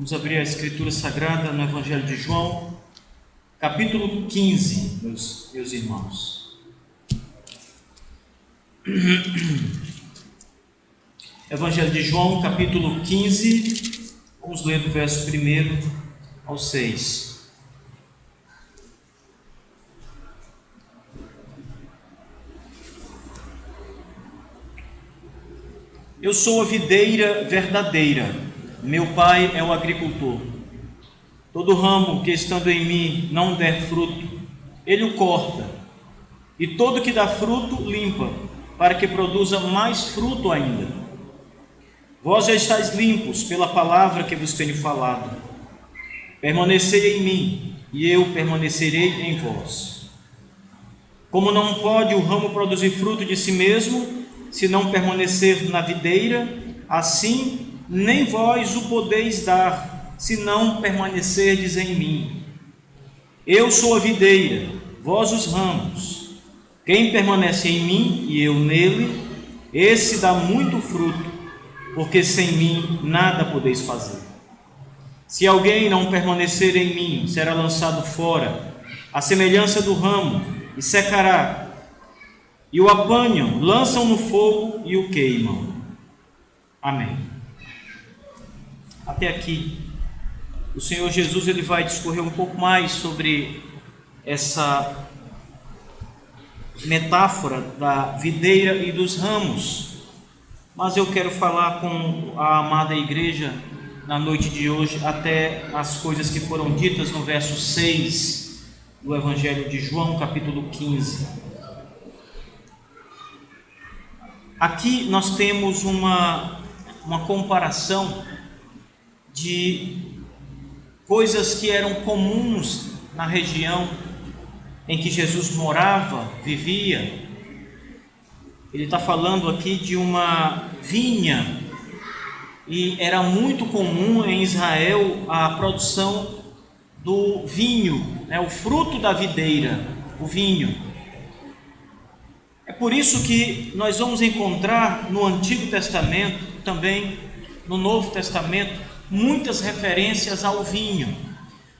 Vamos abrir a Escritura Sagrada no Evangelho de João, capítulo 15, meus irmãos. Evangelho de João, capítulo 15, vamos ler do verso 1 ao 6. Eu sou a videira verdadeira, meu pai é o agricultor. Todo ramo que estando em mim não der fruto, ele o corta, e todo que dá fruto limpa, para que produza mais fruto ainda. Vós já estáis limpos pela palavra que vos tenho falado. Permanecei em mim, e eu permanecerei em vós. Como não pode o ramo produzir fruto de si mesmo, se não permanecer na videira, assim nem vós o podeis dar, se não permanecerdes em mim. Eu sou a videira, vós os ramos. Quem permanece em mim e eu nele, esse dá muito fruto, porque sem mim nada podeis fazer. Se alguém não permanecer em mim, será lançado fora, à semelhança do ramo, e secará. E o apanham, lançam no fogo e o queimam. Amém. Até aqui, o Senhor Jesus ele vai discorrer um pouco mais sobre essa metáfora da videira e dos ramos, mas eu quero falar com a amada igreja na noite de hoje até as coisas que foram ditas no verso 6 do Evangelho de João, capítulo 15. Aqui nós temos uma comparação de coisas que eram comuns na região em que Jesus morava, vivia. Ele está falando aqui de uma vinha, e era muito comum em Israel a produção do vinho, o fruto da videira, o vinho. É por isso que nós vamos encontrar no Antigo Testamento, também no Novo Testamento, muitas referências ao vinho,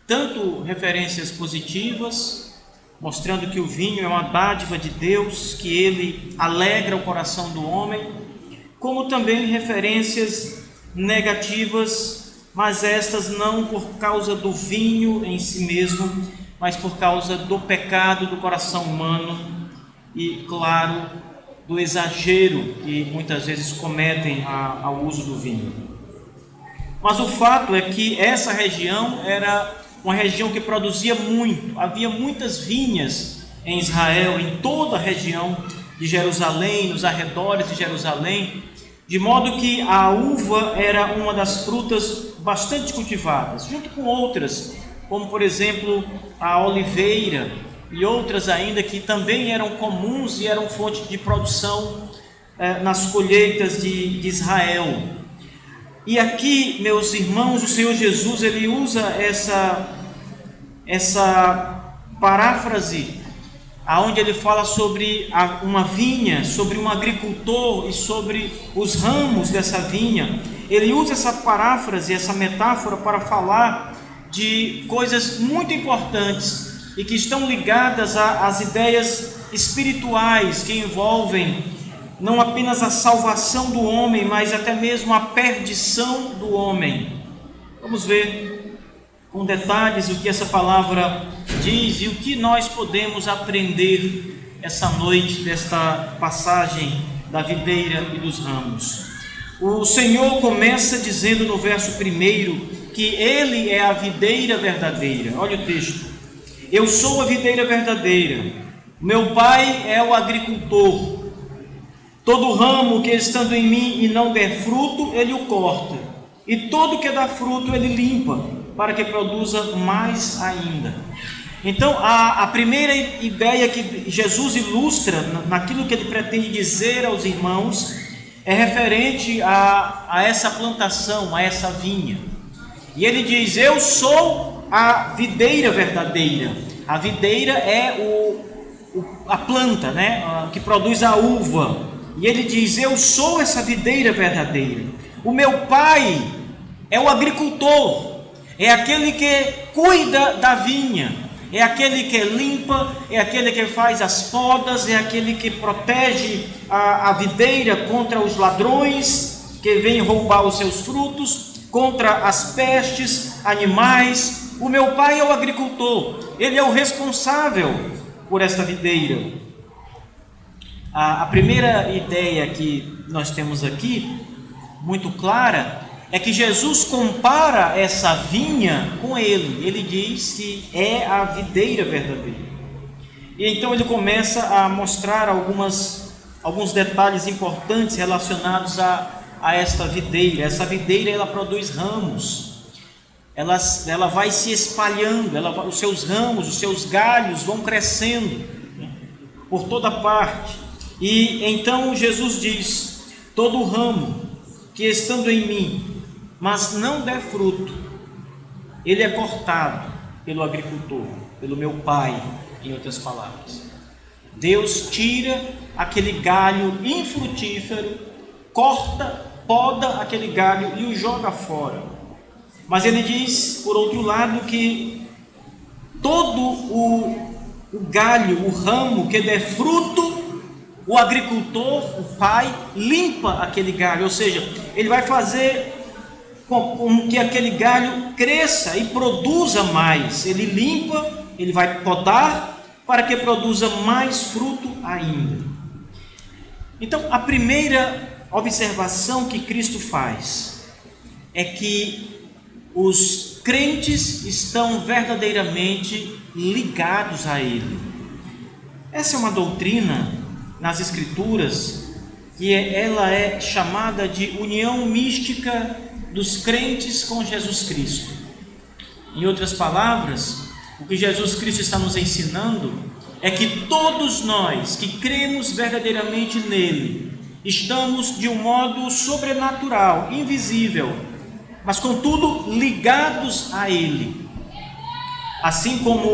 tanto referências positivas, mostrando que o vinho é uma dádiva de Deus, que ele alegra o coração do homem, como também referências negativas, mas estas não por causa do vinho em si mesmo, mas por causa do pecado do coração humano e, claro, do exagero que muitas vezes cometem ao uso do vinho. Mas o fato é que essa região era uma região que produzia muito, havia muitas vinhas em Israel, em toda a região de Jerusalém, nos arredores de Jerusalém, de modo que a uva era uma das frutas bastante cultivadas, junto com outras, como por exemplo a oliveira e outras ainda que também eram comuns e eram fonte de produção nas colheitas de Israel. E aqui, meus irmãos, o Senhor Jesus ele usa essa paráfrase, aonde ele fala sobre uma vinha, sobre um agricultor e sobre os ramos dessa vinha. Ele usa essa paráfrase, essa metáfora para falar de coisas muito importantes e que estão ligadas às ideias espirituais que envolvem não apenas a salvação do homem, mas até mesmo a perdição do homem. Vamos ver com detalhes o que essa palavra diz e o que nós podemos aprender essa noite desta passagem da videira e dos ramos. O Senhor começa dizendo no verso 1 que Ele é a videira verdadeira. Olha o texto: eu sou a videira verdadeira, meu pai é o agricultor. Todo ramo que estando em mim e não der fruto, ele o corta, e todo que dá fruto, ele limpa, para que produza mais ainda. Então, a primeira ideia que Jesus ilustra naquilo que ele pretende dizer aos irmãos é referente a essa plantação, a essa vinha. E ele diz: eu sou a videira verdadeira. A videira é a planta, que produz a uva. E ele diz: eu sou essa videira verdadeira. O meu pai é o agricultor. é aquele que cuida da vinha, é aquele que limpa, é aquele que faz as podas, é aquele que protege a videira contra os ladrões que vêm roubar os seus frutos, contra as pestes, animais. O meu pai é o agricultor, ele é o responsável por esta videira. A primeira ideia que nós temos aqui, muito clara, é que Jesus compara essa vinha com ele. Ele diz que é a videira verdadeira. E então ele começa a mostrar alguns detalhes importantes relacionados a esta videira. Essa videira, ela produz ramos. Ela vai se espalhando, os seus ramos, os seus galhos vão crescendo, né, por toda parte. E então Jesus diz: todo ramo que estando em mim, mas não der fruto, ele é cortado pelo agricultor, pelo meu Pai, em outras palavras. Deus tira aquele galho infrutífero, corta, poda aquele galho e o joga fora. Mas ele diz, por outro lado, que todo o galho, o ramo que der fruto, o agricultor, o Pai, limpa aquele galho, ou seja, ele vai fazer com que aquele galho cresça e produza mais. Ele limpa, ele vai podar para que produza mais fruto ainda. Então, a primeira observação que Cristo faz é que os crentes estão verdadeiramente ligados a Ele. Essa é uma doutrina nas Escrituras que ela é chamada de união mística dos crentes com Jesus Cristo. Em outras palavras, o que Jesus Cristo está nos ensinando é que todos nós que cremos verdadeiramente nele estamos de um modo sobrenatural, invisível, mas contudo ligados a ele. Assim como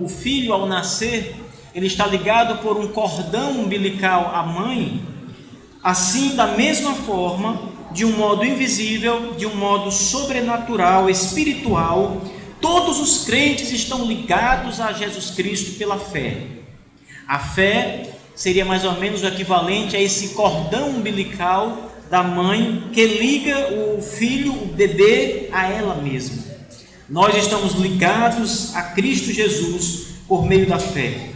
o filho ao nascer, ele está ligado por um cordão umbilical à mãe, assim da mesma forma, de um modo invisível, de um modo sobrenatural, espiritual, todos os crentes estão ligados a Jesus Cristo pela fé. A fé seria mais ou menos o equivalente a esse cordão umbilical da mãe que liga o filho, o bebê, a ela mesma. Nós estamos ligados a Cristo Jesus por meio da fé.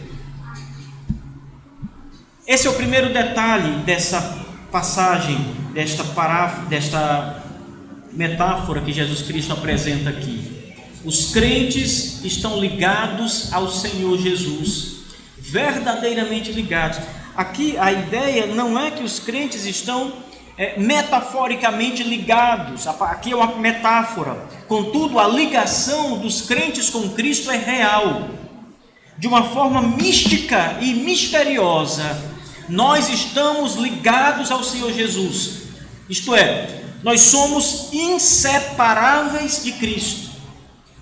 Esse é o primeiro detalhe dessa passagem, desta metáfora que Jesus Cristo apresenta aqui. Os crentes estão ligados ao Senhor Jesus, verdadeiramente ligados. Aqui a ideia não é que os crentes estão metaforicamente ligados, aqui é uma metáfora, contudo a ligação dos crentes com Cristo é real, de uma forma mística e misteriosa. Nós estamos ligados ao Senhor Jesus, isto é, nós somos inseparáveis de Cristo,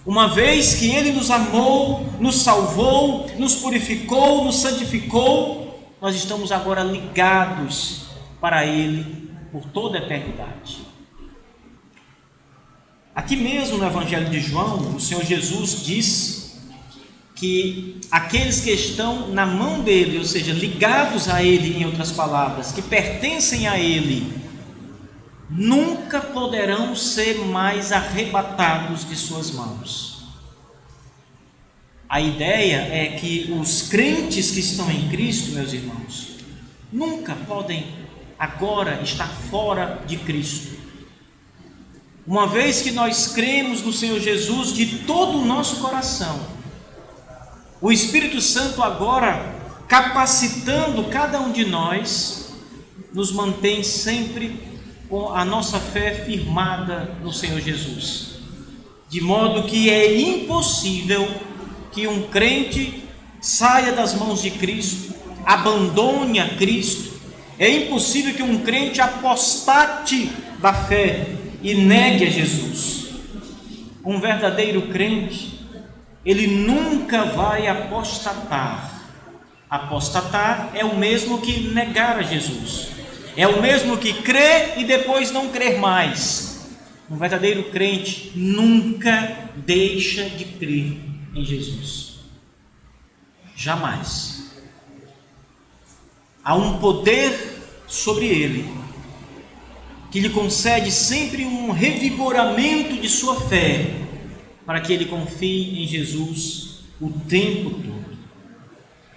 uma vez que Ele nos amou, nos salvou, nos purificou, nos santificou, nós estamos agora ligados para Ele por toda a eternidade. Aqui mesmo no Evangelho de João, o Senhor Jesus diz que aqueles que estão na mão dele, ou seja, ligados a ele, em outras palavras, que pertencem a ele, nunca poderão ser mais arrebatados de suas mãos. A ideia é que os crentes que estão em Cristo, meus irmãos, nunca podem agora estar fora de Cristo. Uma vez que nós cremos no Senhor Jesus de todo o nosso coração, o Espírito Santo agora, capacitando cada um de nós, nos mantém sempre com a nossa fé firmada no Senhor Jesus, de modo que é impossível que um crente saia das mãos de Cristo, abandone a Cristo. É impossível que um crente apostate da fé e negue a Jesus. Um verdadeiro crente, ele nunca vai apostatar. Apostatar é o mesmo que negar a Jesus. É o mesmo que crer e depois não crer mais. Um verdadeiro crente nunca deixa de crer em Jesus. Jamais. Há um poder sobre ele que lhe concede sempre um revigoramento de sua fé, para que ele confie em Jesus o tempo todo.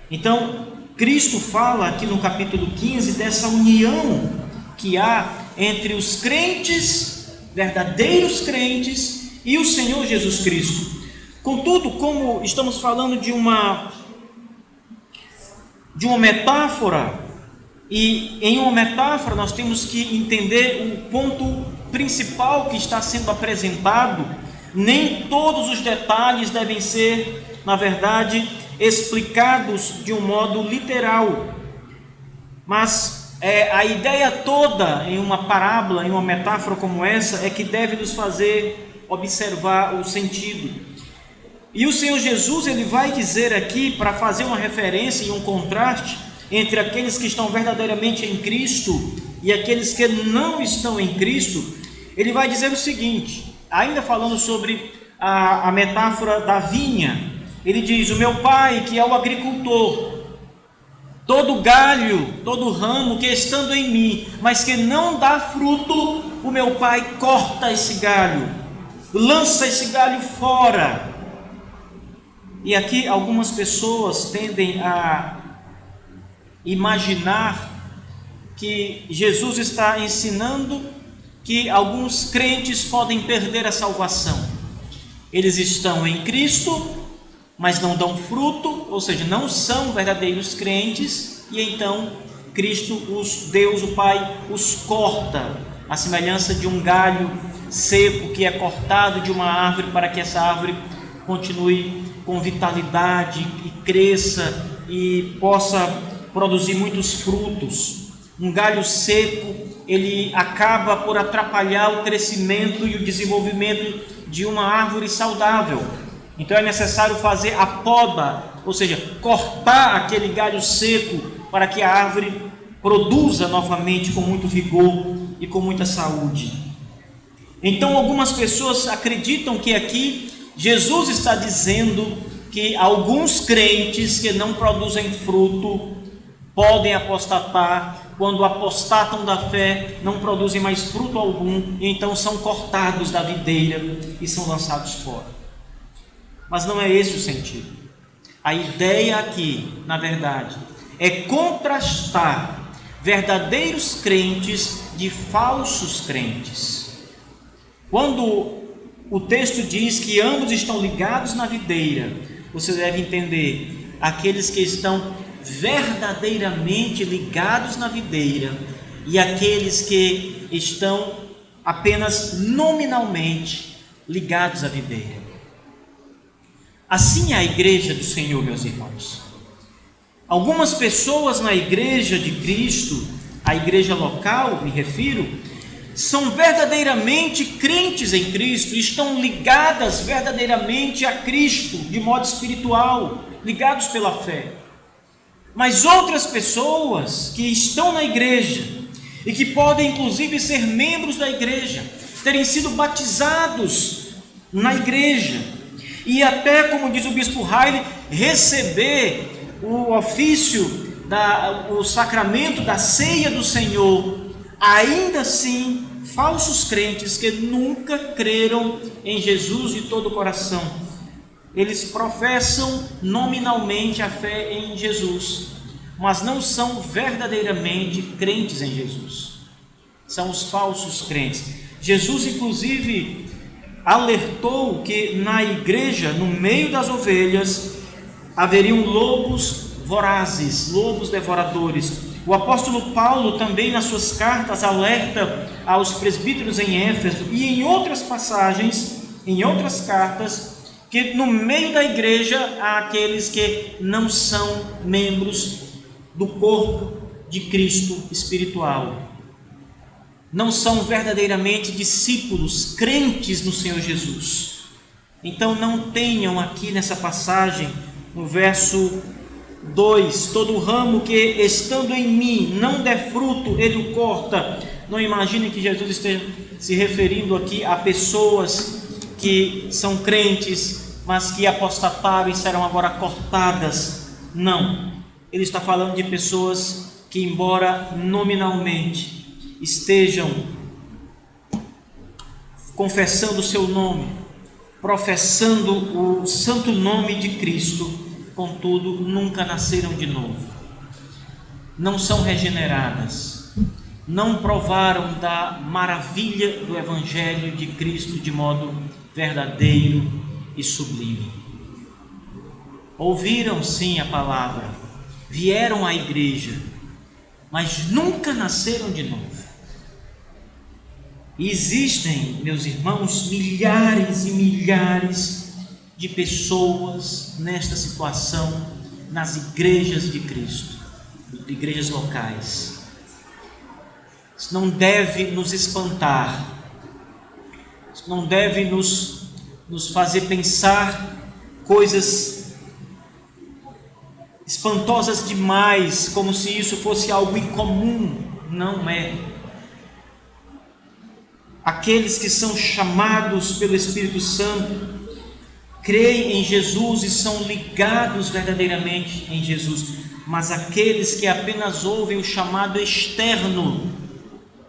Então, Cristo fala aqui no capítulo 15 dessa união que há entre os crentes, verdadeiros crentes, e o Senhor Jesus Cristo. Contudo, como estamos falando de uma metáfora, e em uma metáfora nós temos que entender o ponto principal que está sendo apresentado, nem todos os detalhes devem ser, na verdade, explicados de um modo literal, mas a ideia toda em uma parábola, em uma metáfora como essa, é que deve nos fazer observar o sentido. E o Senhor Jesus, ele vai dizer aqui, para fazer uma referência e um contraste entre aqueles que estão verdadeiramente em Cristo e aqueles que não estão em Cristo, ele vai dizer o seguinte, ainda falando sobre a metáfora da vinha. Ele diz: o meu pai, que é o agricultor, todo galho, todo ramo que estando em mim, mas que não dá fruto, o meu pai corta esse galho, lança esse galho fora. E aqui algumas pessoas tendem a imaginar que Jesus está ensinando que alguns crentes podem perder a salvação. Eles estão em Cristo, mas não dão fruto, ou seja, não são verdadeiros crentes, e então Cristo, Deus, o Pai, os corta, à semelhança de um galho seco que é cortado de uma árvore para que essa árvore continue com vitalidade e cresça e possa produzir muitos frutos. Um galho seco, ele acaba por atrapalhar o crescimento e o desenvolvimento de uma árvore saudável. Então é necessário fazer a poda, ou seja, cortar aquele galho seco para que a árvore produza novamente com muito vigor e com muita saúde. Então algumas pessoas acreditam que aqui Jesus está dizendo que alguns crentes que não produzem fruto podem apostatar. Quando apostatam da fé, não produzem mais fruto algum, e então são cortados da videira e são lançados fora. Mas não é esse o sentido. A ideia aqui, na verdade, é contrastar verdadeiros crentes de falsos crentes. Quando o texto diz que ambos estão ligados na videira, você deve entender aqueles que estão verdadeiramente ligados na videira e aqueles que estão apenas nominalmente ligados à videira. Assim é a igreja do Senhor, meus irmãos. Algumas pessoas na igreja de Cristo, a igreja local, me refiro, são verdadeiramente crentes em Cristo, estão ligadas verdadeiramente a Cristo de modo espiritual, ligados pela fé. Mas outras pessoas que estão na igreja e que podem inclusive ser membros da igreja, terem sido batizados na igreja e até, como diz o bispo Riley, receber o ofício, o sacramento da ceia do Senhor, ainda assim falsos crentes que nunca creram em Jesus de todo o coração. Eles professam nominalmente a fé em Jesus, mas não são verdadeiramente crentes em Jesus. São os falsos crentes. Jesus, inclusive, alertou que na igreja, no meio das ovelhas, haveriam lobos vorazes, lobos devoradores. O apóstolo Paulo também, nas suas cartas, alerta aos presbíteros em Éfeso e em outras passagens, em outras cartas, que no meio da igreja há aqueles que não são membros do corpo de Cristo espiritual, não são verdadeiramente discípulos, crentes no Senhor Jesus. Então não tenham aqui nessa passagem, no verso 2, todo ramo que estando em mim não der fruto, ele o corta, não imaginem que Jesus esteja se referindo aqui a pessoas que são crentes, mas que apostataram e serão agora cortadas. Não, ele está falando de pessoas que, embora nominalmente estejam confessando o seu nome, professando o santo nome de Cristo, contudo nunca nasceram de novo, não são regeneradas, não provaram da maravilha do Evangelho de Cristo de modo verdadeiro e sublime. Ouviram sim a palavra, vieram à igreja, mas nunca nasceram de novo. E existem, meus irmãos, milhares e milhares de pessoas nesta situação nas igrejas de Cristo, igrejas locais. Isso não deve nos espantar, isso não deve nos fazer pensar coisas espantosas demais, como se isso fosse algo incomum. Não é. Aqueles que são chamados pelo Espírito Santo creem em Jesus e são ligados verdadeiramente em Jesus, mas aqueles que apenas ouvem o chamado externo,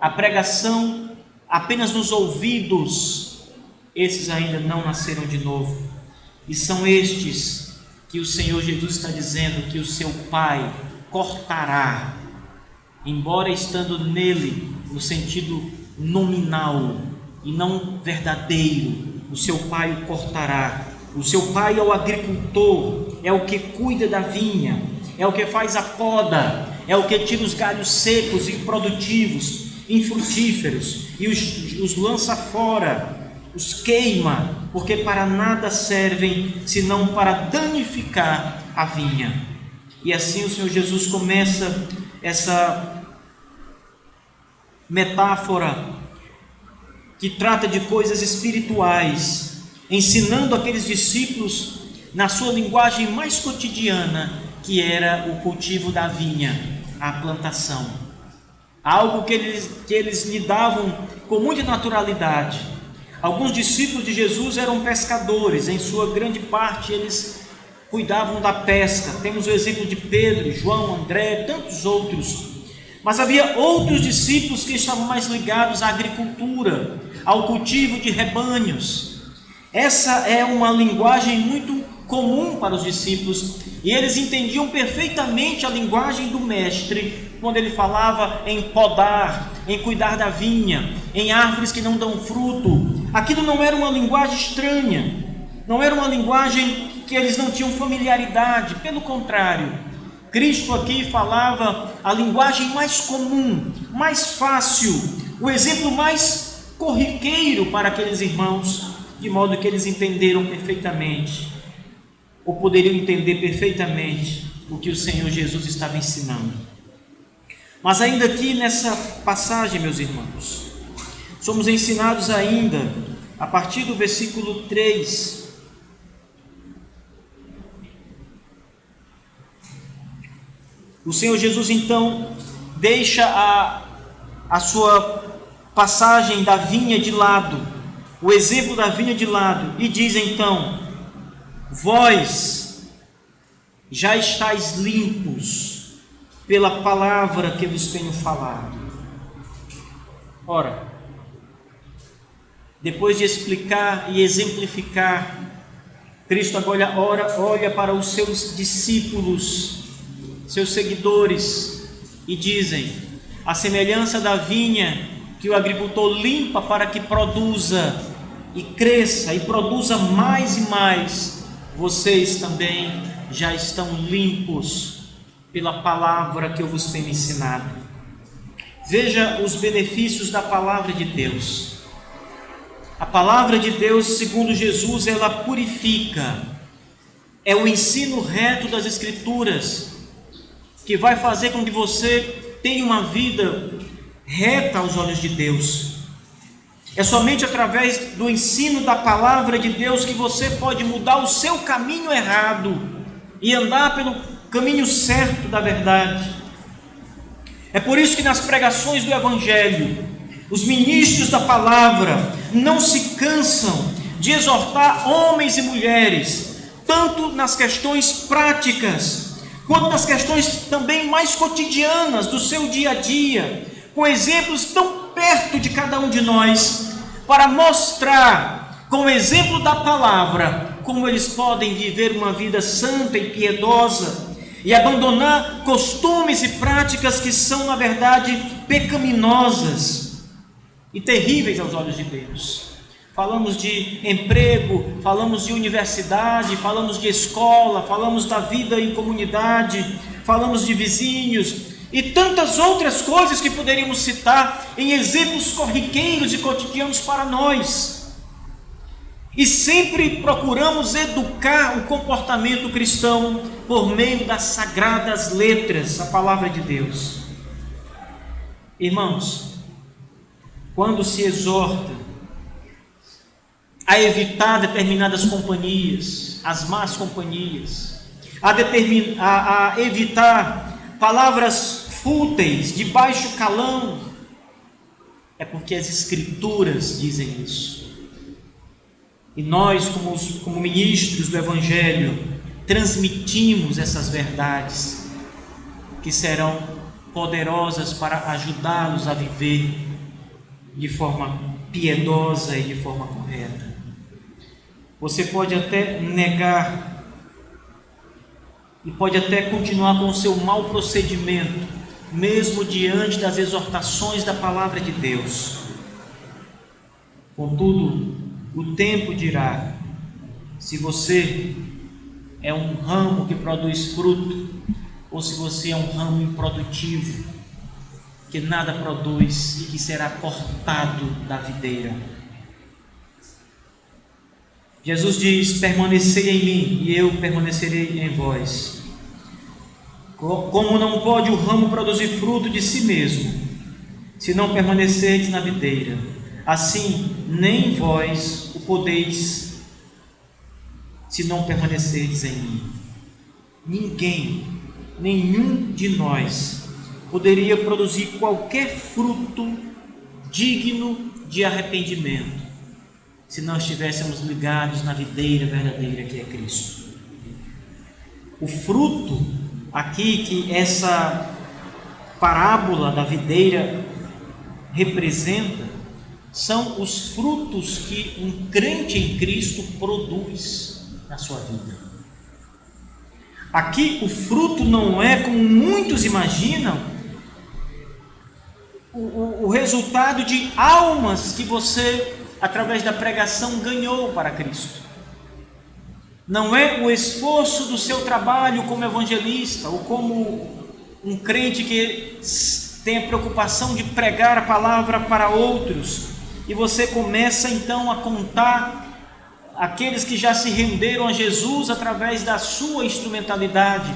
a pregação apenas nos ouvidos, esses ainda não nasceram de novo, e são estes que o Senhor Jesus está dizendo que o seu Pai cortará, embora estando nele no sentido nominal e não verdadeiro. O seu Pai o cortará. O seu Pai é o agricultor, é o que cuida da vinha, é o que faz a poda, é o que tira os galhos secos e improdutivos, infrutíferos, e os lança fora, os queima, porque para nada servem senão para danificar a vinha. E assim o Senhor Jesus começa essa metáfora que trata de coisas espirituais, ensinando aqueles discípulos na sua linguagem mais cotidiana, que era o cultivo da vinha, a plantação, algo que eles lidavam com muita naturalidade. Alguns discípulos de Jesus eram pescadores, em sua grande parte eles cuidavam da pesca. Temos o exemplo de Pedro, João, André, tantos outros. Mas havia outros discípulos que estavam mais ligados à agricultura, ao cultivo de rebanhos. Essa é uma linguagem muito comum para os discípulos, e eles entendiam perfeitamente a linguagem do mestre, quando ele falava em podar, em cuidar da vinha, em árvores que não dão fruto. Aquilo não era uma linguagem estranha, não era uma linguagem que eles não tinham familiaridade, pelo contrário, Cristo aqui falava a linguagem mais comum, mais fácil, o exemplo mais corriqueiro para aqueles irmãos, de modo que eles entenderam perfeitamente, ou poderiam entender perfeitamente o que o Senhor Jesus estava ensinando. Mas ainda aqui nessa passagem, meus irmãos, somos ensinados ainda, a partir do versículo 3, o Senhor Jesus então deixa a sua passagem da vinha de lado, o exemplo da vinha de lado, e diz então: vós já estáis limpos pela palavra que vos tenho falado. Ora, depois de explicar e exemplificar, Cristo agora olha para os seus discípulos, seus seguidores, e dizem: a semelhança da vinha que o agricultor limpa para que produza e cresça e produza mais e mais, vocês também já estão limpos pela palavra que eu vos tenho ensinado. Veja os benefícios da palavra de Deus. A palavra de Deus, segundo Jesus, ela purifica. É o ensino reto das Escrituras que vai fazer com que você tenha uma vida reta aos olhos de Deus. É somente através do ensino da palavra de Deus que você pode mudar o seu caminho errado e andar pelo caminho certo da verdade. É por isso que nas pregações do Evangelho, Os ministros da palavra não se cansam de exortar homens e mulheres, tanto nas questões práticas, quanto nas questões também mais cotidianas do seu dia a dia, com exemplos tão perto de cada um de nós, para mostrar, com o exemplo da palavra, como eles podem viver uma vida santa e piedosa e abandonar costumes e práticas que são, na verdade, pecaminosas e terríveis aos olhos de Deus. Falamos de emprego, falamos de universidade, falamos de escola, falamos da vida em comunidade, falamos de vizinhos e tantas outras coisas que poderíamos citar em exemplos corriqueiros e cotidianos para nós. E sempre procuramos educar o comportamento cristão por meio das sagradas letras, a palavra de Deus. Irmãos, quando se exorta a evitar determinadas companhias, as más companhias, a evitar palavras fúteis, de baixo calão, é porque as Escrituras dizem isso. E nós, como ministros do Evangelho, transmitimos essas verdades que serão poderosas para ajudá-los a viver de forma piedosa e de forma correta. Você pode até negar e pode até continuar com o seu mau procedimento, mesmo diante das exortações da palavra de Deus. Contudo, o tempo dirá se você é um ramo que produz fruto ou se você é um ramo improdutivo, que nada produz e que será cortado da videira. Jesus diz: permanecei em mim e eu permanecerei em vós. Como não pode o ramo produzir fruto de si mesmo, se não permanecerdes na videira, assim nem vós o podeis, se não permanecerdes em mim. Nenhum de nós poderia produzir qualquer fruto digno de arrependimento, se nós estivéssemos ligados na videira verdadeira que é Cristo. O fruto aqui que essa parábola da videira representa são os frutos que um crente em Cristo produz na sua vida. Aqui o fruto não é, como muitos imaginam, o resultado de almas que você, através da pregação, ganhou para Cristo. Não é o esforço do seu trabalho como evangelista ou como um crente que tem a preocupação de pregar a palavra para outros, e você começa então a contar aqueles que já se renderam a Jesus através da sua instrumentalidade,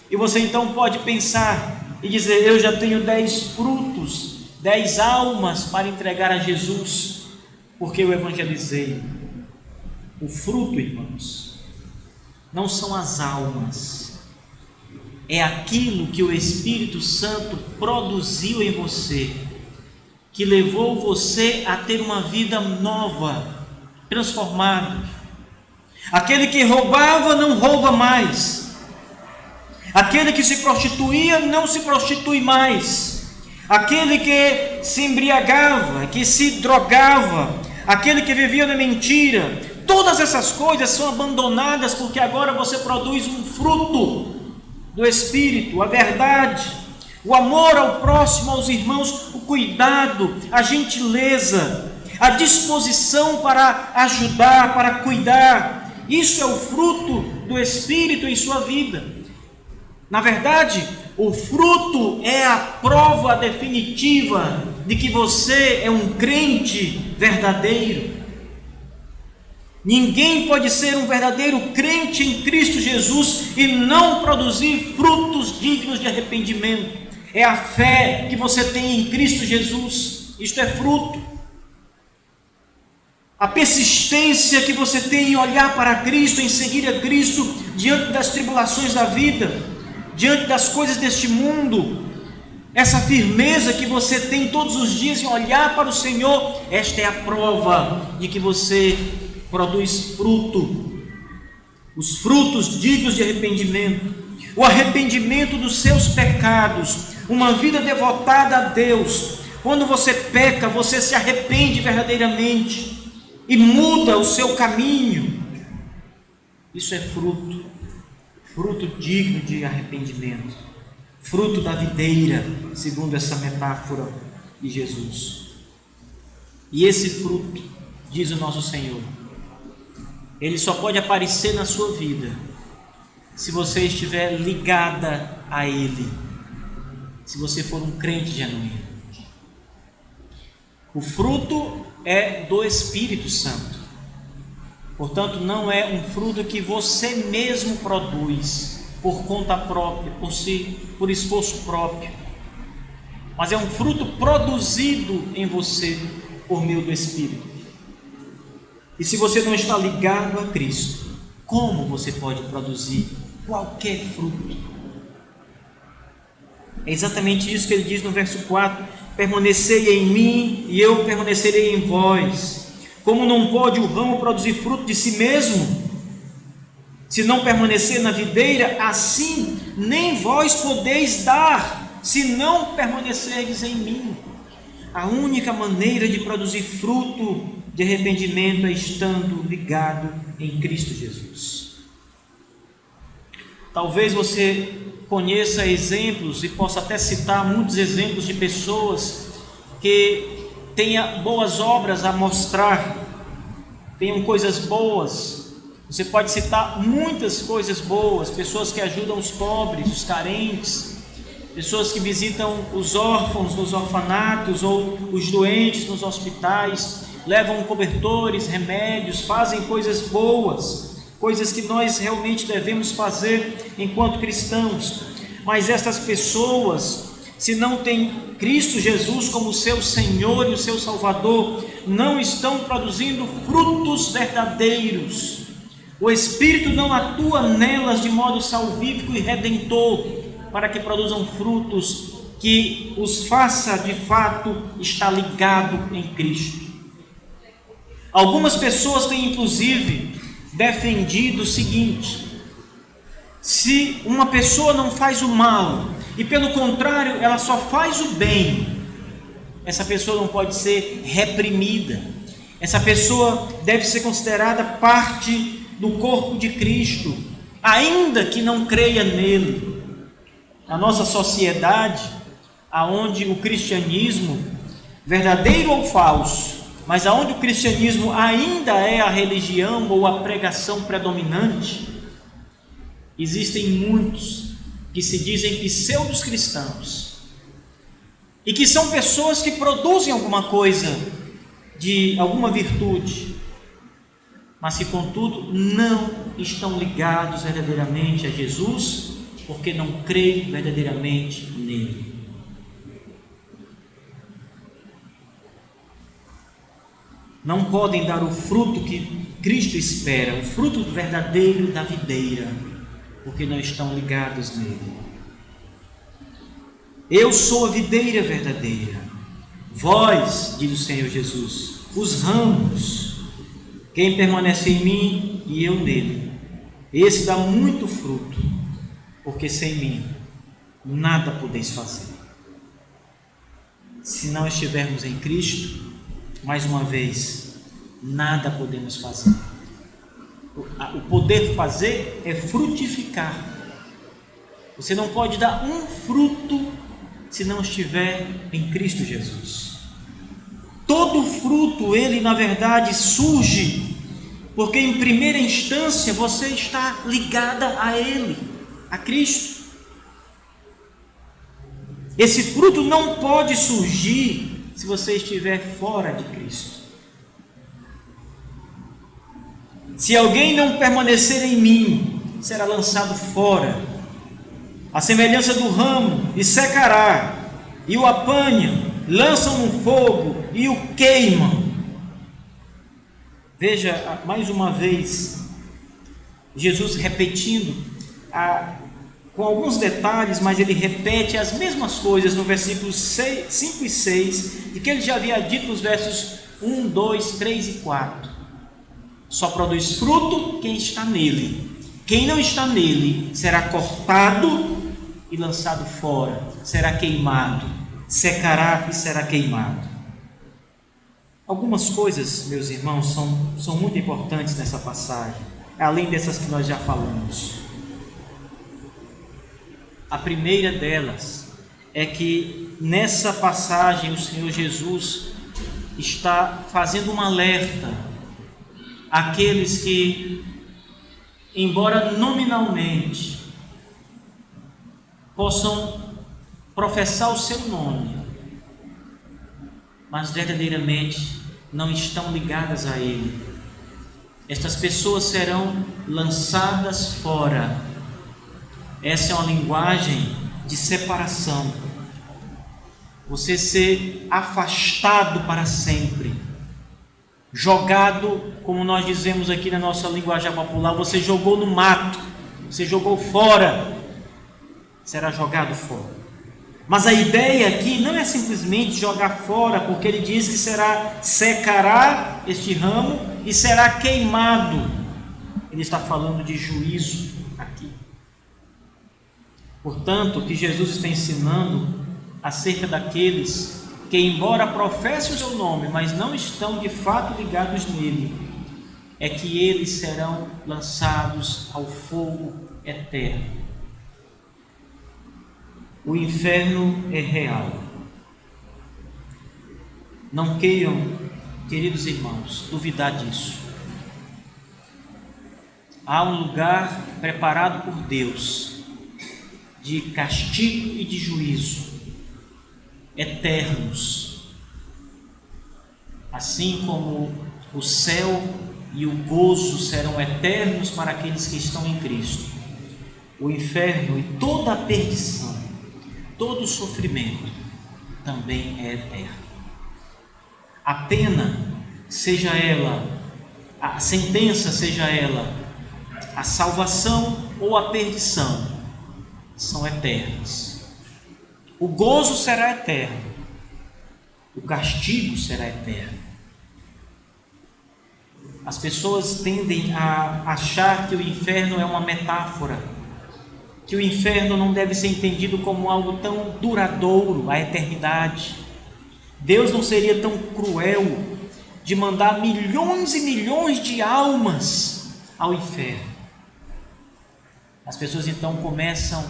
e você então pode pensar e dizer: eu já tenho 10 frutos, 10 almas para entregar a Jesus, porque eu evangelizei. O fruto, irmãos, não são as almas, é aquilo que o Espírito Santo produziu em você, que levou você a ter uma vida nova, transformada. Aquele que roubava não rouba mais, aquele que se prostituía não se prostitui mais, aquele que se embriagava, que se drogava, aquele que vivia na mentira, todas essas coisas são abandonadas, porque agora você produz um fruto do Espírito, a verdade, o amor ao próximo, aos irmãos, o cuidado, a gentileza, a disposição para ajudar, para cuidar. Isso é o fruto do Espírito em sua vida. Na verdade, o fruto é a prova definitiva de que você é um crente verdadeiro. Ninguém pode ser um verdadeiro crente em Cristo Jesus e não produzir frutos dignos de arrependimento. É a fé que você tem em Cristo Jesus. Isto é fruto. A persistência que você tem em olhar para Cristo, em seguir a Cristo diante das tribulações da vida, diante das coisas deste mundo, essa firmeza que você tem todos os dias em olhar para o Senhor, esta é a prova de que você produz fruto, os frutos dignos de arrependimento, o arrependimento dos seus pecados, uma vida devotada a Deus. Quando você peca, você se arrepende verdadeiramente e muda o seu caminho. Isso é fruto digno de arrependimento, fruto da videira, segundo essa metáfora de Jesus. E esse fruto, diz o nosso Senhor, ele só pode aparecer na sua vida se você estiver ligada a Ele, se você for um crente genuíno. O fruto é do Espírito Santo, portanto não é um fruto que você mesmo produz por conta própria, por esforço próprio, mas é um fruto produzido em você por meio do Espírito. E se você não está ligado a Cristo, como você pode produzir qualquer fruto? É exatamente isso que ele diz no verso 4: permanecei em mim e eu permanecerei em vós. Como não pode o ramo produzir fruto de si mesmo, se não permanecer na videira, assim nem vós podeis dar, se não permanecerdes em mim. A única maneira de produzir fruto de arrependimento é estando ligado em Cristo Jesus. Talvez você conheça exemplos e possa até citar muitos exemplos de pessoas que tenham boas obras a mostrar, tenham coisas boas. Você pode citar muitas coisas boas, pessoas que ajudam os pobres, os carentes, pessoas que visitam os órfãos nos orfanatos ou os doentes nos hospitais, levam cobertores, remédios, fazem coisas boas, coisas que nós realmente devemos fazer enquanto cristãos. Mas essas pessoas, se não têm Cristo Jesus como seu Senhor e o seu Salvador, não estão produzindo frutos verdadeiros. O Espírito não atua nelas de modo salvífico e redentor, para que produzam frutos que os faça de fato estar ligado em Cristo. Algumas pessoas têm inclusive defendido o seguinte: se uma pessoa não faz o mal e pelo contrário ela só faz o bem, essa pessoa não pode ser reprimida, essa pessoa deve ser considerada parte do corpo de Cristo, ainda que não creia nele. Na nossa sociedade, aonde o cristianismo, verdadeiro ou falso, mas aonde o cristianismo ainda é a religião ou a pregação predominante, existem muitos que se dizem pseudos cristãos e que são pessoas que produzem alguma coisa, de alguma virtude, mas que contudo não estão ligados verdadeiramente a Jesus, porque não creem verdadeiramente nele. Não podem dar o fruto que Cristo espera, o fruto verdadeiro da videira, porque não estão ligados nele. Eu sou a videira verdadeira, vós, diz o Senhor Jesus, os ramos. Quem permanece em mim e eu nele, esse dá muito fruto, porque sem mim nada podeis fazer. Se não estivermos em Cristo, mais uma vez, nada podemos fazer. O poder fazer é frutificar. Você não pode dar um fruto se não estiver em Cristo Jesus. Todo fruto, ele na verdade surge porque em primeira instância você está ligada a Ele, a Cristo. Esse fruto não pode surgir se você estiver fora de Cristo. Se alguém não permanecer em mim, será lançado fora, a semelhança do ramo, e secará, e o apanham, lançam no fogo e o queimam. Veja mais uma vez Jesus repetindo com alguns detalhes, mas ele repete as mesmas coisas no versículos 5 e 6, e que ele já havia dito nos versos 1, 2, 3 e 4. Só produz fruto quem está nele. Quem não está nele será cortado e lançado fora, será queimado, secará e será queimado. Algumas coisas, meus irmãos, são muito importantes nessa passagem, além dessas que nós já falamos. A primeira delas é que nessa passagem o Senhor Jesus está fazendo um alerta àqueles que, embora nominalmente possam professar o seu nome, mas verdadeiramente não estão ligadas a Ele. Estas pessoas serão lançadas fora. Essa é uma linguagem de separação. Você ser afastado para sempre, jogado, como nós dizemos aqui na nossa linguagem popular, você jogou no mato, você jogou fora, será jogado fora. Mas a ideia aqui não é simplesmente jogar fora, porque ele diz que secará este ramo e será queimado. Ele está falando de juízo aqui. Portanto, o que Jesus está ensinando acerca daqueles que, embora professem o seu nome, mas não estão de fato ligados nele, é que eles serão lançados ao fogo eterno. O inferno é real. Não queiram, queridos irmãos, duvidar disso. Há um lugar preparado por Deus de castigo e de juízo eternos, assim como o céu e o gozo serão eternos para aqueles que estão em Cristo. O inferno e toda a perdição, todo o sofrimento também é eterno. A pena, seja ela, a sentença, seja ela a salvação ou a perdição, são eternas. O gozo será eterno, o castigo será eterno. As pessoas tendem a achar que o inferno é uma metáfora, que o inferno não deve ser entendido como algo tão duradouro, a eternidade. Deus não seria tão cruel de mandar milhões e milhões de almas ao inferno. As pessoas então começam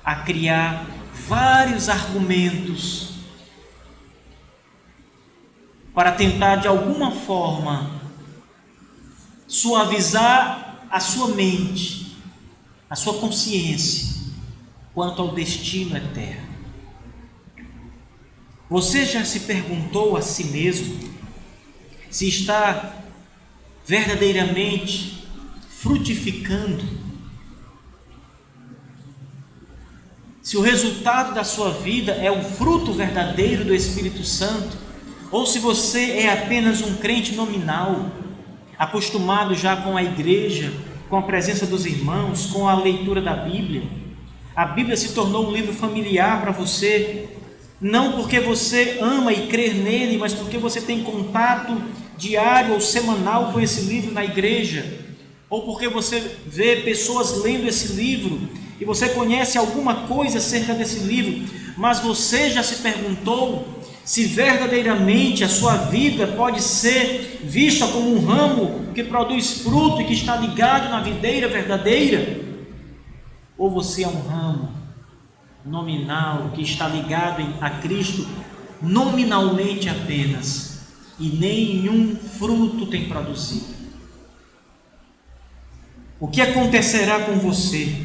a criar vários argumentos para tentar de alguma forma suavizar a sua mente, a sua consciência quanto ao destino eterno. Você já se perguntou a si mesmo se está verdadeiramente frutificando? Se o resultado da sua vida é o fruto verdadeiro do Espírito Santo, ou se você é apenas um crente nominal, acostumado já com a igreja, com a presença dos irmãos, com a leitura da Bíblia. A Bíblia se tornou um livro familiar para você, não porque você ama e crê nele, mas porque você tem contato diário ou semanal com esse livro na igreja, ou porque você vê pessoas lendo esse livro e você conhece alguma coisa acerca desse livro, mas você já se perguntou se verdadeiramente a sua vida pode ser vista como um ramo que produz fruto e que está ligado na videira verdadeira? Ou você é um ramo nominal que está ligado a Cristo nominalmente apenas e nenhum fruto tem produzido? O que acontecerá com você?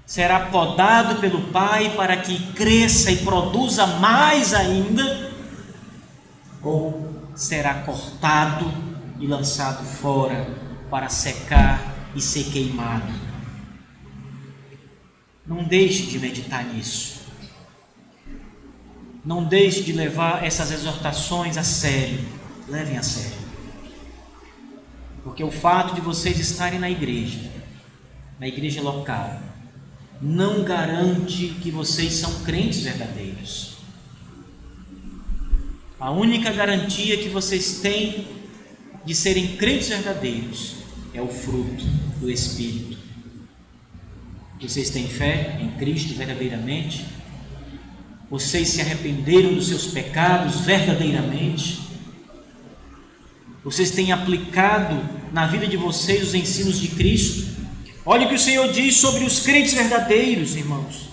Será podado pelo Pai para que cresça e produza mais ainda? Ou será cortado e lançado fora para secar e ser queimado? Não deixe de meditar nisso. Não deixe de levar essas exortações a sério. Levem a sério. Porque o fato de vocês estarem na igreja na igreja local, não garante que vocês são crentes verdadeiros. A única garantia que vocês têm de serem crentes verdadeiros é o fruto do Espírito. Vocês têm fé em Cristo verdadeiramente? Vocês se arrependeram dos seus pecados verdadeiramente? Vocês têm aplicado na vida de vocês os ensinos de Cristo? Olha o que o Senhor diz sobre os crentes verdadeiros, irmãos.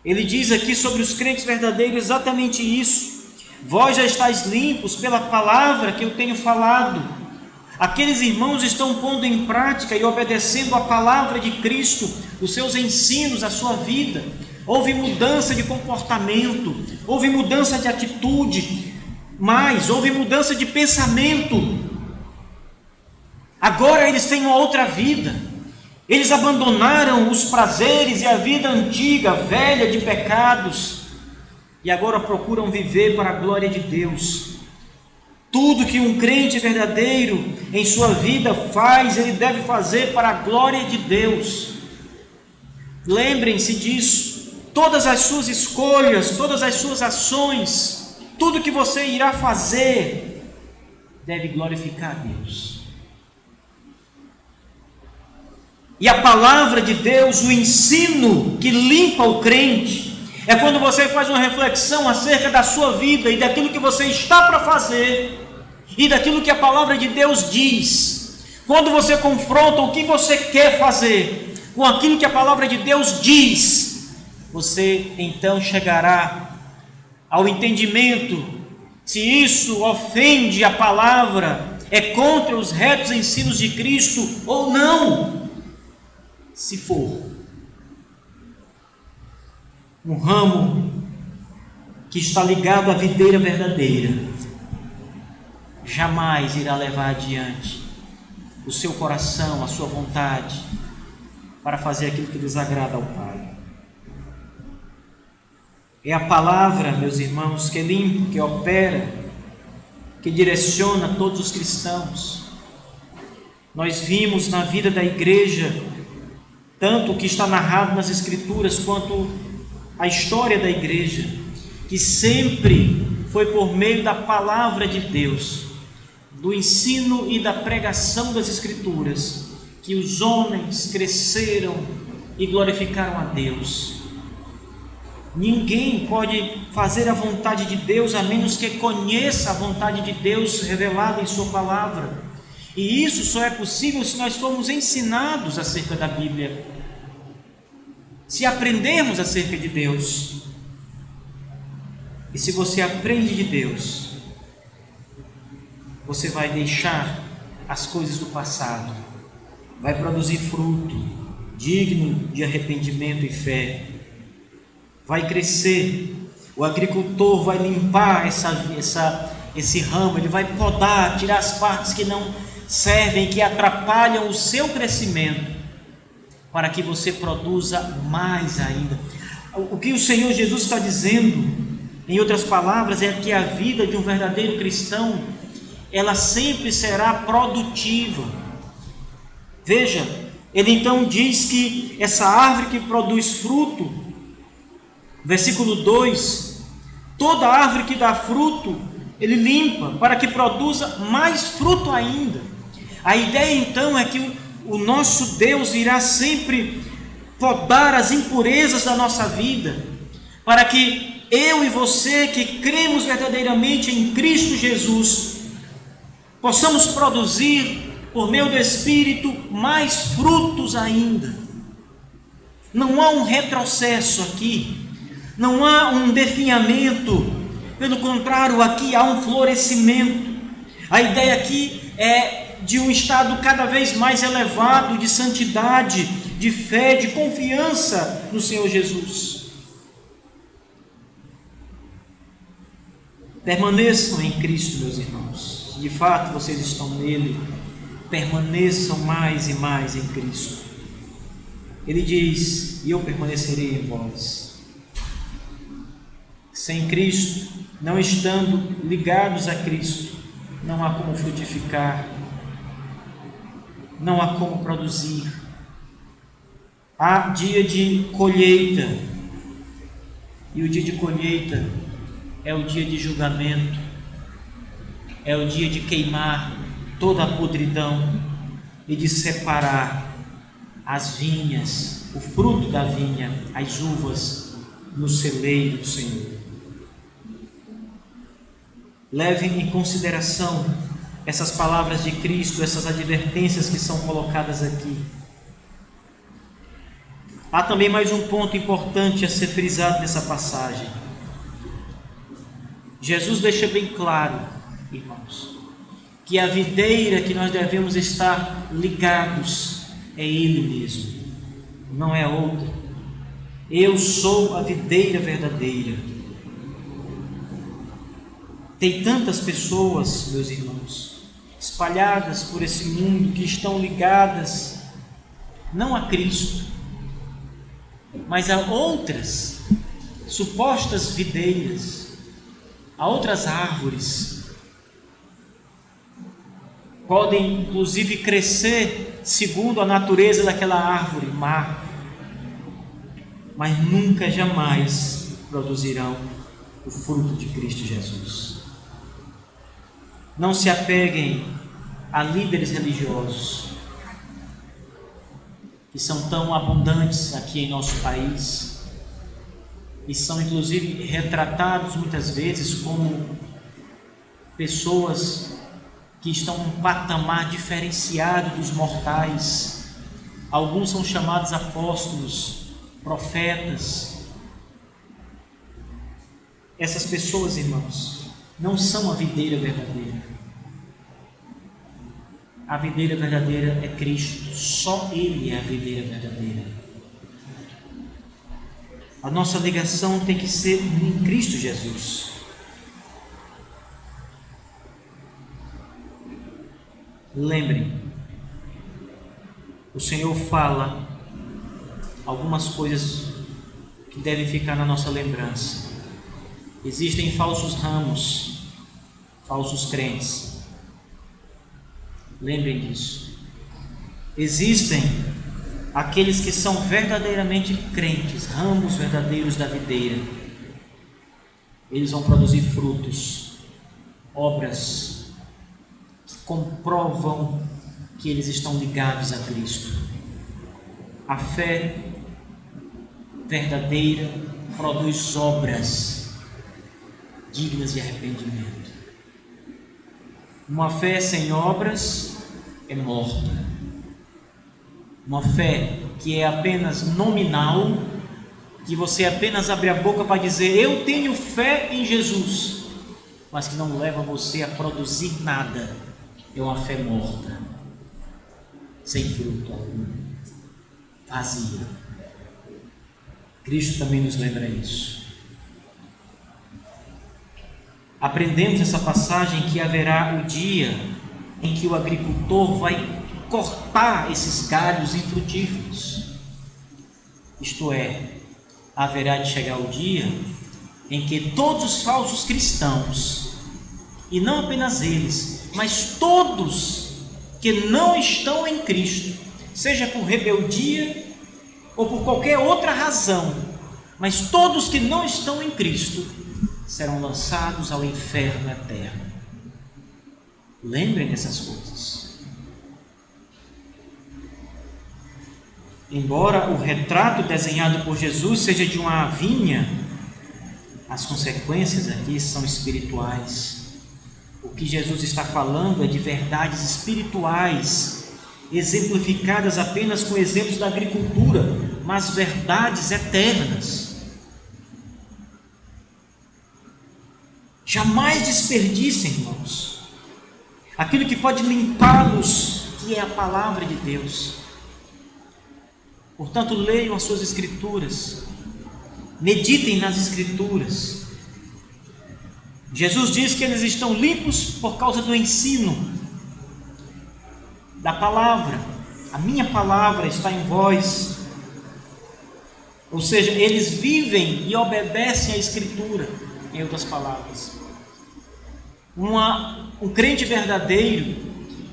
Ele diz aqui sobre os crentes verdadeiros exatamente isso. Vós já estáis limpos pela palavra que eu tenho falado. Aqueles irmãos estão pondo em prática e obedecendo a palavra de Cristo, os seus ensinos, a sua vida. Houve mudança de comportamento, houve mudança de atitude, mas houve mudança de pensamento. Agora eles têm uma outra vida. Eles abandonaram os prazeres e a vida antiga, velha de pecados, e agora procuram viver para a glória de Deus. Tudo que um crente verdadeiro em sua vida faz, ele deve fazer para a glória de Deus. Lembrem-se disso. Todas as suas escolhas, todas as suas ações, tudo que você irá fazer, deve glorificar a Deus. E a palavra de Deus, o ensino que limpa o crente, é quando você faz uma reflexão acerca da sua vida e daquilo que você está para fazer e daquilo que a palavra de Deus diz. Quando você confronta o que você quer fazer com aquilo que a palavra de Deus diz, você então chegará ao entendimento se isso ofende a palavra, é contra os retos ensinos de Cristo ou não. Se for um ramo que está ligado à videira verdadeira, jamais irá levar adiante o seu coração, a sua vontade, para fazer aquilo que desagrada ao Pai. É a palavra, meus irmãos, que limpa, que opera, que direciona todos os cristãos. Nós vimos na vida da igreja, tanto o que está narrado nas Escrituras, quanto a história da igreja, que sempre foi por meio da palavra de Deus, do ensino e da pregação das Escrituras, que os homens cresceram e glorificaram a Deus. Ninguém pode fazer a vontade de Deus a menos que conheça a vontade de Deus revelada em sua palavra. E isso só é possível se nós formos ensinados acerca da Bíblia, se aprendermos acerca de Deus. E se você aprende de Deus, você vai deixar as coisas do passado, vai produzir fruto digno de arrependimento e fé, vai crescer. O agricultor vai limpar esse ramo, ele vai podar, tirar as partes que não servem, que atrapalham o seu crescimento, para que você produza mais ainda. O que o Senhor Jesus está dizendo, em outras palavras, é que a vida de um verdadeiro cristão, ela sempre será produtiva. Veja, ele então diz que essa árvore que produz fruto, versículo 2, toda árvore que dá fruto, ele limpa, para que produza mais fruto ainda. A ideia então é que o nosso Deus irá sempre podar as impurezas da nossa vida, para que eu e você que cremos verdadeiramente em Cristo Jesus, possamos produzir, por meio do Espírito, mais frutos ainda. Não há um retrocesso aqui, não há um definhamento, pelo contrário, aqui há um florescimento. A ideia aqui é de um estado cada vez mais elevado de santidade, de fé, de confiança no Senhor Jesus. Permaneçam em Cristo, meus irmãos. Se de fato vocês estão nele, permaneçam mais e mais em Cristo. Ele diz: e eu permanecerei em vós. Sem Cristo, não estando ligados a Cristo, não há como frutificar, não há como produzir. Há dia de colheita, e o dia de colheita é o dia de julgamento, é o dia de queimar toda a podridão e de separar as vinhas, o fruto da vinha, as uvas, no celeiro do Senhor. Levem em consideração essas palavras de Cristo, essas advertências que são colocadas aqui. Há também mais um ponto importante a ser frisado nessa passagem. Jesus deixa bem claro, irmãos, que a videira que nós devemos estar ligados é Ele mesmo, não é outra. Eu sou a videira verdadeira. Tem tantas pessoas, meus irmãos, espalhadas por esse mundo que estão ligadas não a Cristo, mas a outras supostas videiras, a outras árvores. Podem inclusive crescer segundo a natureza daquela árvore má, mas nunca, jamais produzirão o fruto de Cristo Jesus. Não se apeguem a líderes religiosos, que são tão abundantes aqui em nosso país, e são inclusive retratados muitas vezes como pessoas que estão num patamar diferenciado dos mortais. Alguns são chamados apóstolos, profetas. Essas pessoas, irmãos, não são a videira verdadeira. A videira verdadeira é Cristo, só Ele é a videira verdadeira. A nossa ligação tem que ser em Cristo Jesus. Lembrem, o Senhor fala algumas coisas que devem ficar na nossa lembrança. Existem falsos ramos, falsos crentes. Lembrem disso. Existem aqueles que são verdadeiramente crentes, ramos verdadeiros da videira. Eles vão produzir frutos, obras que comprovam que eles estão ligados a Cristo. A fé verdadeira produz obras dignas de arrependimento. Uma fé sem obras é morta. Uma fé que é apenas nominal, que você apenas abre a boca para dizer eu tenho fé em Jesus, mas que não leva você a produzir nada, é uma fé morta, sem fruto algum, vazia. Cristo também nos lembra isso. Aprendemos nessa passagem que haverá o dia em que o agricultor vai cortar esses galhos infrutíferos. Isto é, haverá de chegar o dia em que todos os falsos cristãos, e não apenas eles, mas todos que não estão em Cristo, seja por rebeldia ou por qualquer outra razão, mas todos que não estão em Cristo serão lançados ao inferno eterno. Lembrem dessas coisas. Embora o retrato desenhado por Jesus seja de uma vinha, as consequências aqui são espirituais. O que Jesus está falando é de verdades espirituais, exemplificadas apenas com exemplos da agricultura, mas verdades eternas. Jamais desperdicem, irmãos, aquilo que pode limpá-los, que é a palavra de Deus. Portanto, leiam as suas escrituras, meditem nas escrituras. Jesus diz que eles estão limpos por causa do ensino da palavra. A minha palavra está em vós. Ou seja, eles vivem e obedecem à escritura, em outras palavras. Um crente verdadeiro,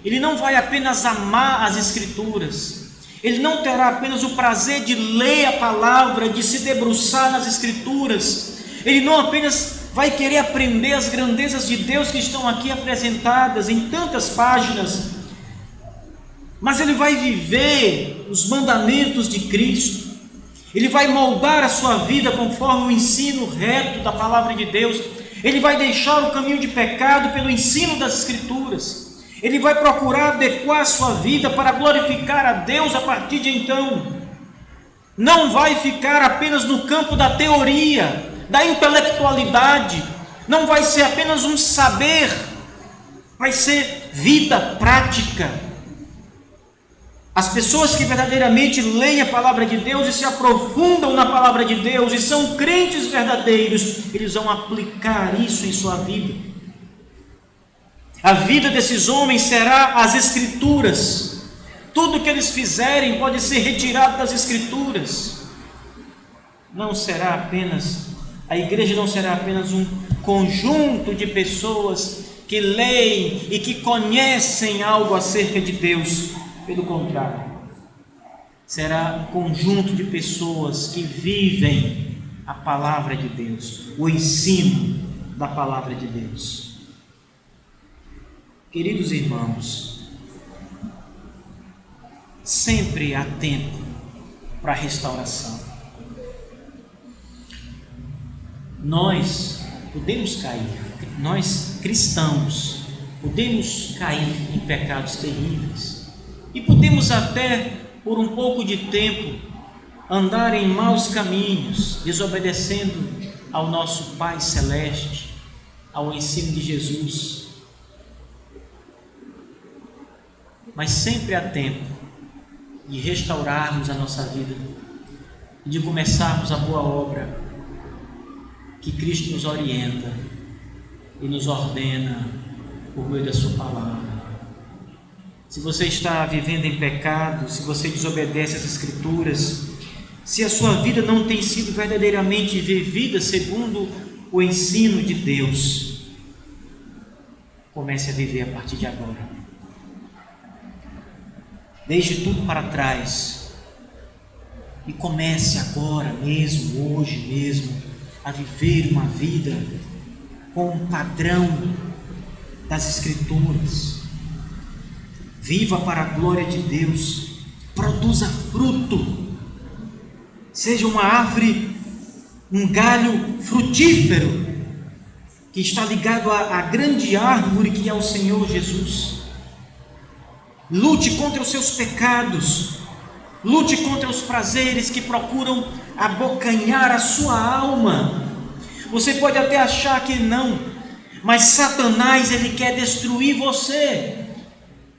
ele não vai apenas amar as escrituras, ele não terá apenas o prazer de ler a palavra, de se debruçar nas Escrituras, ele não apenas vai querer aprender as grandezas de Deus que estão aqui apresentadas em tantas páginas, mas ele vai viver os mandamentos de Cristo, ele vai moldar a sua vida conforme o ensino reto da palavra de Deus, ele vai deixar o caminho de pecado pelo ensino das Escrituras, ele vai procurar adequar a sua vida para glorificar a Deus a partir de então. Não vai ficar apenas no campo da teoria, da intelectualidade, não vai ser apenas um saber, vai ser vida prática. As pessoas que verdadeiramente leem a palavra de Deus e se aprofundam na palavra de Deus e são crentes verdadeiros, eles vão aplicar isso em sua vida. A vida desses homens será as Escrituras. Tudo que eles fizerem pode ser retirado das Escrituras. A igreja não será apenas um conjunto de pessoas que leem e que conhecem algo acerca de Deus. Pelo contrário, será um conjunto de pessoas que vivem a palavra de Deus, o ensino da palavra de Deus. Queridos irmãos, sempre há tempo para a restauração. Nós podemos cair, nós cristãos podemos cair em pecados terríveis e podemos até por um pouco de tempo andar em maus caminhos, desobedecendo ao nosso Pai Celeste, ao ensino de Jesus. Mas sempre há tempo de restaurarmos a nossa vida e de começarmos a boa obra que Cristo nos orienta e nos ordena por meio da sua palavra. Se você está vivendo em pecado, se você desobedece às Escrituras, se a sua vida não tem sido verdadeiramente vivida segundo o ensino de Deus, comece a viver a partir de agora. Deixe tudo para trás e comece agora mesmo, hoje mesmo, a viver uma vida com o padrão das Escrituras. Viva para a glória de Deus, produza fruto, seja uma árvore, um galho frutífero, que está ligado à grande árvore que é o Senhor Jesus. Lute contra os seus pecados, lute contra os prazeres que procuram abocanhar a sua alma. Você pode até achar que não, mas Satanás, ele quer destruir você.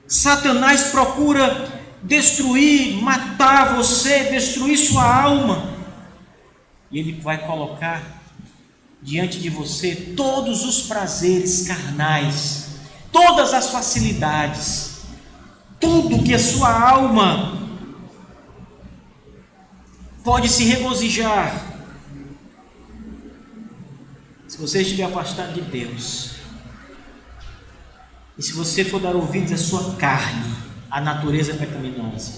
Satanás procura destruir, matar você, destruir sua alma, e ele vai colocar diante de você todos os prazeres carnais, todas as facilidades, tudo que a sua alma pode se regozijar. Se você estiver afastado de Deus, e se você for dar ouvidos à sua carne, à natureza pecaminosa,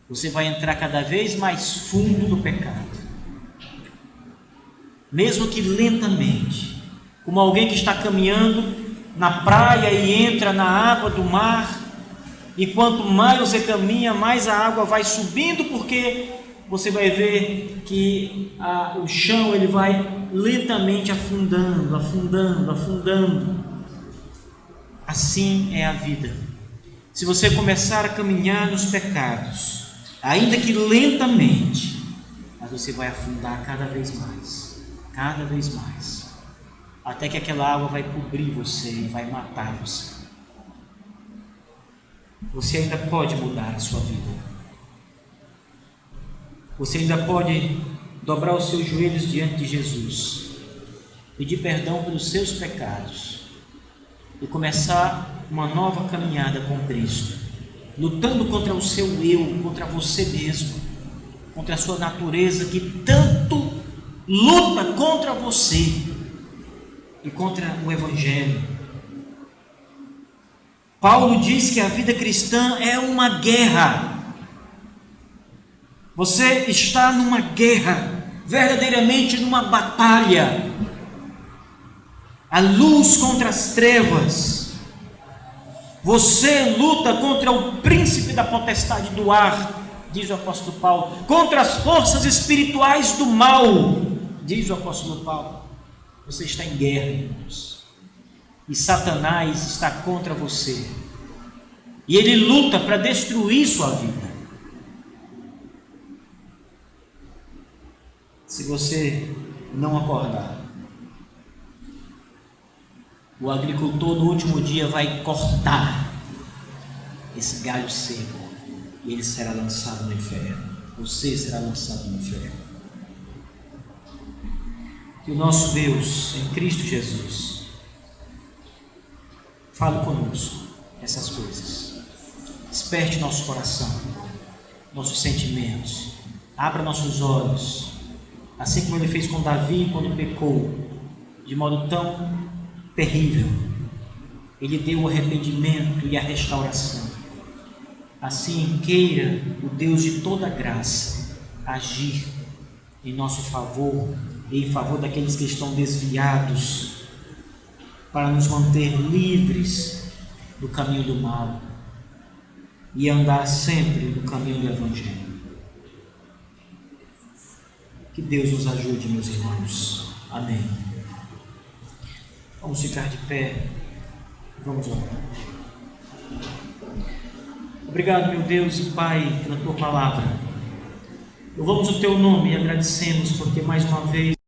você vai entrar cada vez mais fundo no pecado, mesmo que lentamente, como alguém que está caminhando na praia e entra na água do mar, e quanto mais você caminha, mais a água vai subindo, porque você vai ver que o chão ele vai lentamente afundando, afundando, afundando. Assim é a vida. Se você começar a caminhar nos pecados, ainda que lentamente, mas você vai afundar cada vez mais, até que aquela água vai cobrir você e vai matar você. Você ainda pode mudar a sua vida. Você ainda pode dobrar os seus joelhos diante de Jesus, pedir perdão pelos seus pecados e começar uma nova caminhada com Cristo, lutando contra o seu eu, contra você mesmo, contra a sua natureza que tanto luta contra você e contra o Evangelho. Paulo diz que a vida cristã é uma guerra. Você está numa guerra, verdadeiramente numa batalha. A luz contra as trevas. Você luta contra o príncipe da potestade do ar, diz o apóstolo Paulo, contra as forças espirituais do mal, diz o apóstolo Paulo. Você está em guerra, irmãos, e Satanás está contra você, e ele luta para destruir sua vida. Se você não acordar, o agricultor no último dia vai cortar esse galho seco e ele será lançado no inferno. Você será lançado no inferno. Que o nosso Deus, em Cristo Jesus, fale conosco essas coisas. Desperte nosso coração, nossos sentimentos. Abra nossos olhos. Assim como ele fez com Davi quando pecou, de modo tão terrível, ele deu o arrependimento e a restauração. Assim queira o Deus de toda graça agir em nosso favor e em favor daqueles que estão desviados, para nos manter livres do caminho do mal e andar sempre no caminho do Evangelho. Que Deus nos ajude, meus irmãos. Amém. Vamos ficar de pé. Vamos orar. Obrigado, meu Deus e Pai, pela Tua palavra. Louvamos o Teu nome e agradecemos porque mais uma vez